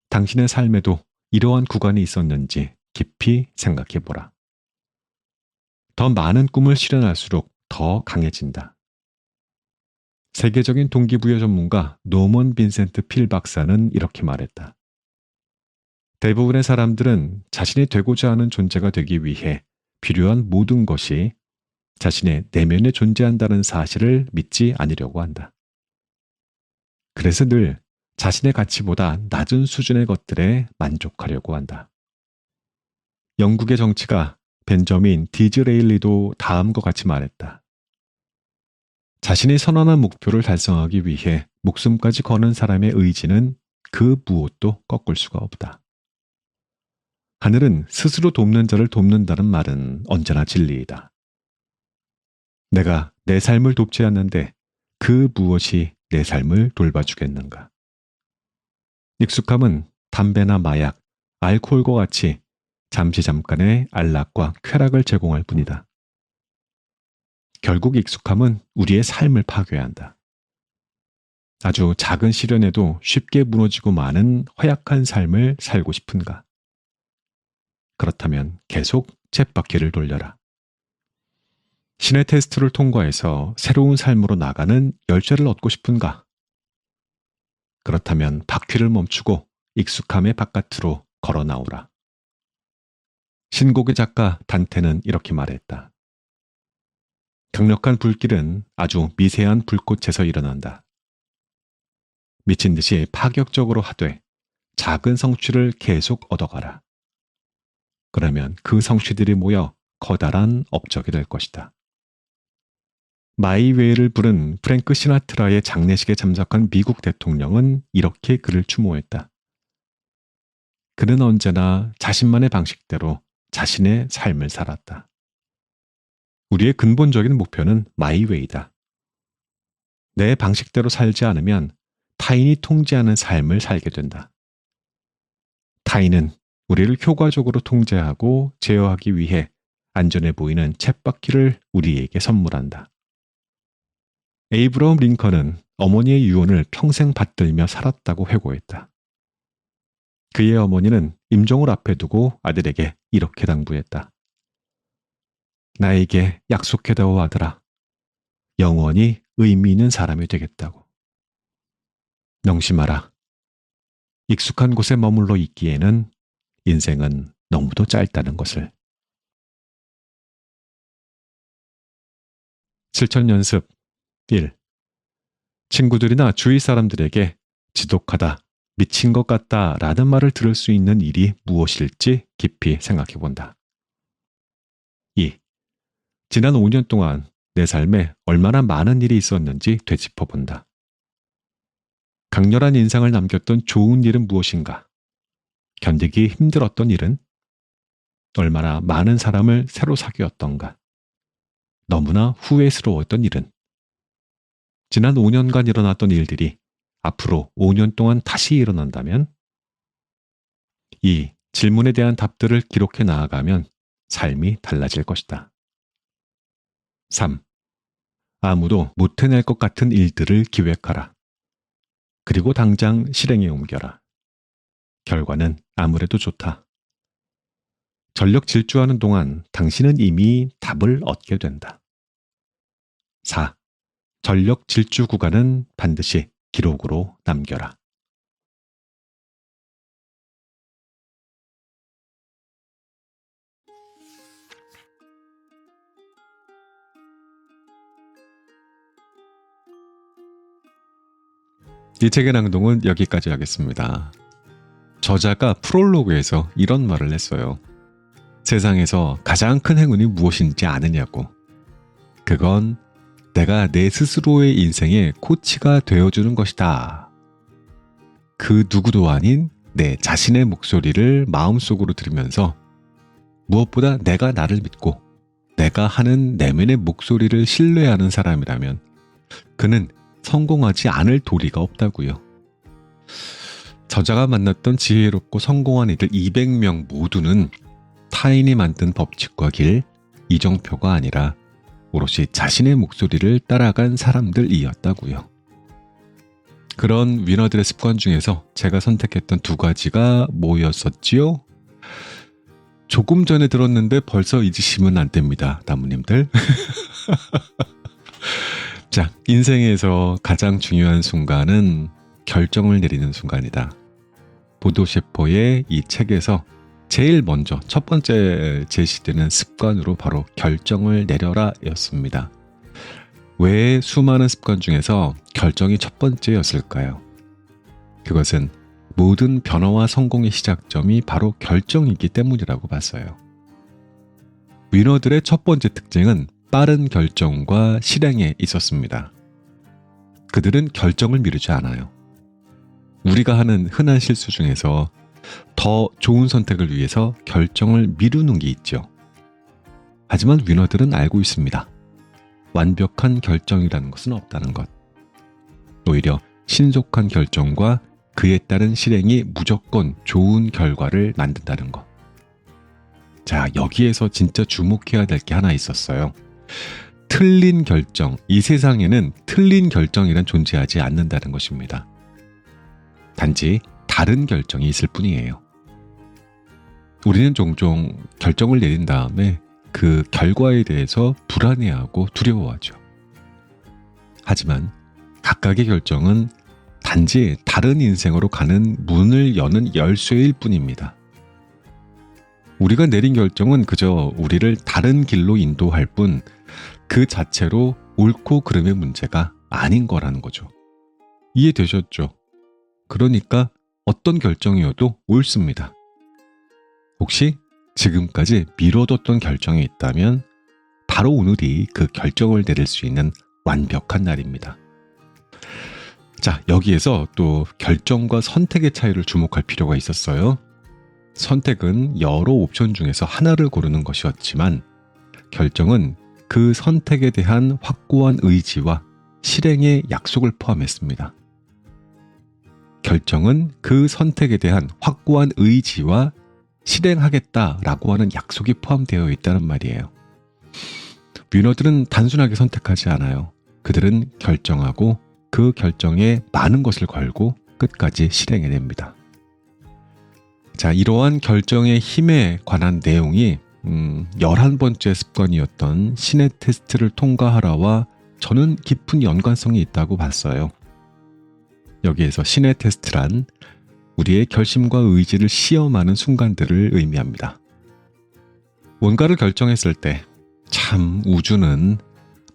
B: 당신의 삶에도 이러한 구간이 있었는지 깊이 생각해 보라. 더 많은 꿈을 실현할수록 더 강해진다. 세계적인 동기부여 전문가 노먼 빈센트 필 박사는 이렇게 말했다. 대부분의 사람들은 자신이 되고자 하는 존재가 되기 위해 필요한 모든 것이 자신의 내면에 존재한다는 사실을 믿지 않으려고 한다. 그래서 늘 자신의 가치보다 낮은 수준의 것들에 만족하려고 한다. 영국의 정치가 벤저민 디즈레일리도 다음과 같이 말했다. 자신이 선언한 목표를 달성하기 위해 목숨까지 거는 사람의 의지는 그 무엇도 꺾을 수가 없다. 하늘은 스스로 돕는 자를 돕는다는 말은 언제나 진리이다. 내가 내 삶을 돕지 않는데 그 무엇이 내 삶을 돌봐주겠는가? 익숙함은 담배나 마약, 알코올과 같이 잠시 잠깐의 안락과 쾌락을 제공할 뿐이다. 결국 익숙함은 우리의 삶을 파괴한다. 아주 작은 시련에도 쉽게 무너지고 마는 허약한 삶을 살고 싶은가? 그렇다면 계속 쳇바퀴를 돌려라. 신의 테스트를 통과해서 새로운 삶으로 나가는 열쇠를 얻고 싶은가? 그렇다면 바퀴를 멈추고 익숙함의 바깥으로 걸어 나오라. 신곡의 작가 단테는 이렇게 말했다. 강력한 불길은 아주 미세한 불꽃에서 일어난다. 미친 듯이 파격적으로 하되 작은 성취를 계속 얻어가라. 그러면 그 성취들이 모여 커다란 업적이 될 것이다. 마이웨이를 부른 프랭크 시나트라의 장례식에 참석한 미국 대통령은 이렇게 그를 추모했다. 그는 언제나 자신만의 방식대로 자신의 삶을 살았다. 우리의 근본적인 목표는 마이웨이다. 내 방식대로 살지 않으면 타인이 통제하는 삶을 살게 된다. 타인은 우리를 효과적으로 통제하고 제어하기 위해 안전해 보이는 쳇바퀴를 우리에게 선물한다. 에이브러함 링컨은 어머니의 유언을 평생 받들며 살았다고 회고했다. 그의 어머니는 임종을 앞에 두고 아들에게 이렇게 당부했다. 나에게 약속해다오 아들아. 영원히 의미 있는 사람이 되겠다고. 명심하라. 익숙한 곳에 머물러 있기에는 인생은 너무도 짧다는 것을. 실천 연습 1. 친구들이나 주위 사람들에게 지독하다, 미친 것 같다 라는 말을 들을 수 있는 일이 무엇일지 깊이 생각해 본다. 2. 지난 5년 동안 내 삶에 얼마나 많은 일이 있었는지 되짚어 본다. 강렬한 인상을 남겼던 좋은 일은 무엇인가? 견디기 힘들었던 일은? 얼마나 많은 사람을 새로 사귀었던가? 너무나 후회스러웠던 일은? 지난 5년간 일어났던 일들이 앞으로 5년 동안 다시 일어난다면? 이 질문에 대한 답들을 기록해 나아가면 삶이 달라질 것이다. 3. 아무도 못 해낼 것 같은 일들을 기획하라. 그리고 당장 실행에 옮겨라. 결과는 아무래도 좋다. 전력 질주하는 동안 당신은 이미 답을 얻게 된다. 4. 전력 질주 구간은 반드시 기록으로 남겨라. 이 책의 낭독은 여기까지 하겠습니다. 저자가 프롤로그에서 이런 말을 했어요. 세상에서 가장 큰 행운이 무엇인지 아느냐고. 그건 내가 내 스스로의 인생의 코치가 되어주는 것이다. 그 누구도 아닌 내 자신의 목소리를 마음속으로 들으면서 무엇보다 내가 나를 믿고 내가 하는 내면의 목소리를 신뢰하는 사람이라면 그는 성공하지 않을 도리가 없다고요. 저자가 만났던 지혜롭고 성공한 이들 200명 모두는 타인이 만든 법칙과 길, 이정표가 아니라 오롯이 자신의 목소리를 따라간 사람들이었다고요. 그런 위너들의 습관 중에서 제가 선택했던 2가지가 뭐였었지요? 조금 전에 들었는데 벌써 잊으시면 안 됩니다, 나무님들. 자, 인생에서 가장 중요한 순간은 결정을 내리는 순간이다. 보도 셰퍼의 이 책에서 제일 먼저 첫 번째 제시되는 습관으로 바로 결정을 내려라 였습니다. 왜 수많은 습관 중에서 결정이 첫 번째였을까요? 그것은 모든 변화와 성공의 시작점이 바로 결정이기 때문이라고 봤어요. 위너들의 첫 번째 특징은 빠른 결정과 실행에 있었습니다. 그들은 결정을 미루지 않아요. 우리가 하는 흔한 실수 중에서 더 좋은 선택을 위해서 결정을 미루는 게 있죠. 하지만 위너들은 알고 있습니다. 완벽한 결정이라는 것은 없다는 것. 오히려 신속한 결정과 그에 따른 실행이 무조건 좋은 결과를 만든다는 것. 자, 여기에서 진짜 주목해야 될 게 하나 있었어요. 틀린 결정, 이 세상에는 틀린 결정이란 존재하지 않는다는 것입니다. 단지 다른 결정이 있을 뿐이에요. 우리는 종종 결정을 내린 다음에 그 결과에 대해서 불안해하고 두려워하죠. 하지만 각각의 결정은 단지 다른 인생으로 가는 문을 여는 열쇠일 뿐입니다. 우리가 내린 결정은 그저 우리를 다른 길로 인도할 뿐 그 자체로 옳고 그름의 문제가 아닌 거라는 거죠. 이해되셨죠? 그러니까 어떤 결정이어도 옳습니다. 혹시 지금까지 미뤄뒀던 결정이 있다면 바로 오늘이 그 결정을 내릴 수 있는 완벽한 날입니다. 자, 여기에서 또 결정과 선택의 차이를 주목할 필요가 있었어요. 선택은 여러 옵션 중에서 하나를 고르는 것이었지만 결정은 그 선택에 대한 확고한 의지와 실행의 약속을 포함했습니다. 결정은 그 선택에 대한 확고한 의지와 실행하겠다라고 하는 약속이 포함되어 있다는 말이에요. 위너들은 단순하게 선택하지 않아요. 그들은 결정하고 그 결정에 많은 것을 걸고 끝까지 실행해냅니다. 자, 이러한 결정의 힘에 관한 내용이 11번째 습관이었던 신의 테스트를 통과하라와 저는 깊은 연관성이 있다고 봤어요. 여기에서 신의 테스트란 우리의 결심과 의지를 시험하는 순간들을 의미합니다. 뭔가를 결정했을 때 참 우주는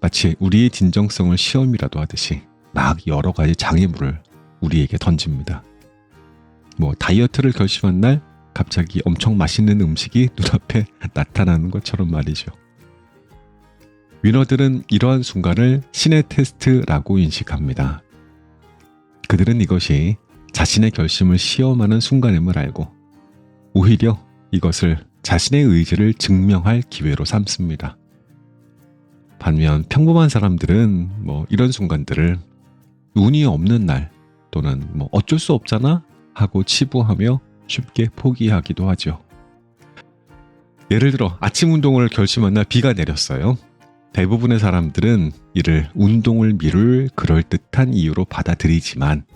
B: 마치 우리의 진정성을 시험이라도 하듯이 막 여러 가지 장애물을 우리에게 던집니다. 다이어트를 결심한 날 갑자기 엄청 맛있는 음식이 눈앞에 나타나는 것처럼 말이죠. 위너들은 이러한 순간을 신의 테스트라고 인식합니다. 그들은 이것이 자신의 결심을 시험하는 순간임을 알고 오히려 이것을 자신의 의지를 증명할 기회로 삼습니다. 반면 평범한 사람들은 이런 순간들을 운이 없는 날 또는 어쩔 수 없잖아 하고 치부하며 쉽게 포기하기도 하죠. 예를 들어 아침 운동을 결심한 날 비가 내렸어요. 대부분의 사람들은 이를 운동을 미룰 그럴듯한 이유로 받아들이지만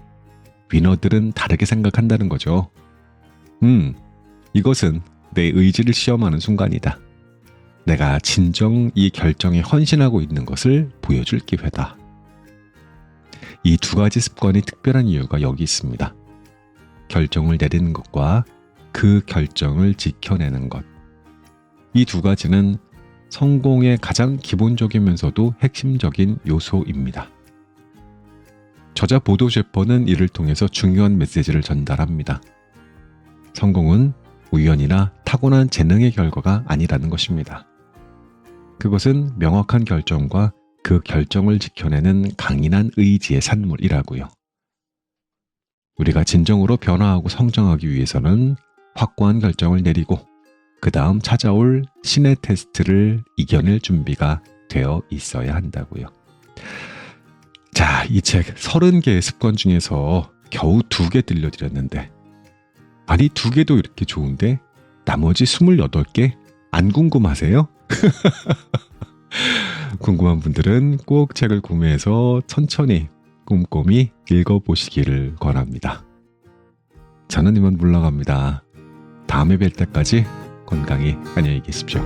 B: 위너들은 다르게 생각한다는 거죠. 이것은 내 의지를 시험하는 순간이다. 내가 진정 이 결정에 헌신하고 있는 것을 보여줄 기회다. 이 2가지 습관이 특별한 이유가 여기 있습니다. 결정을 내리는 것과 그 결정을 지켜내는 것. 이 2가지는 성공의 가장 기본적이면서도 핵심적인 요소입니다. 저자 보도 셰퍼는 이를 통해서 중요한 메시지를 전달합니다. 성공은 우연이나 타고난 재능의 결과가 아니라는 것입니다. 그것은 명확한 결정과 그 결정을 지켜내는 강인한 의지의 산물이라고요. 우리가 진정으로 변화하고 성장하기 위해서는 확고한 결정을 내리고 그 다음 찾아올 신의 테스트를 이겨낼 준비가 되어 있어야 한다고요. 자, 이 책 30개의 습관 중에서 겨우 2개 들려드렸는데 아니 2개도 이렇게 좋은데 나머지 28개 안 궁금하세요? 궁금한 분들은 꼭 책을 구매해서 천천히 꼼꼼히 읽어보시기를 권합니다. 저는 이만 물러갑니다. 다음에 뵐 때까지 건강히 안녕히 계십시오.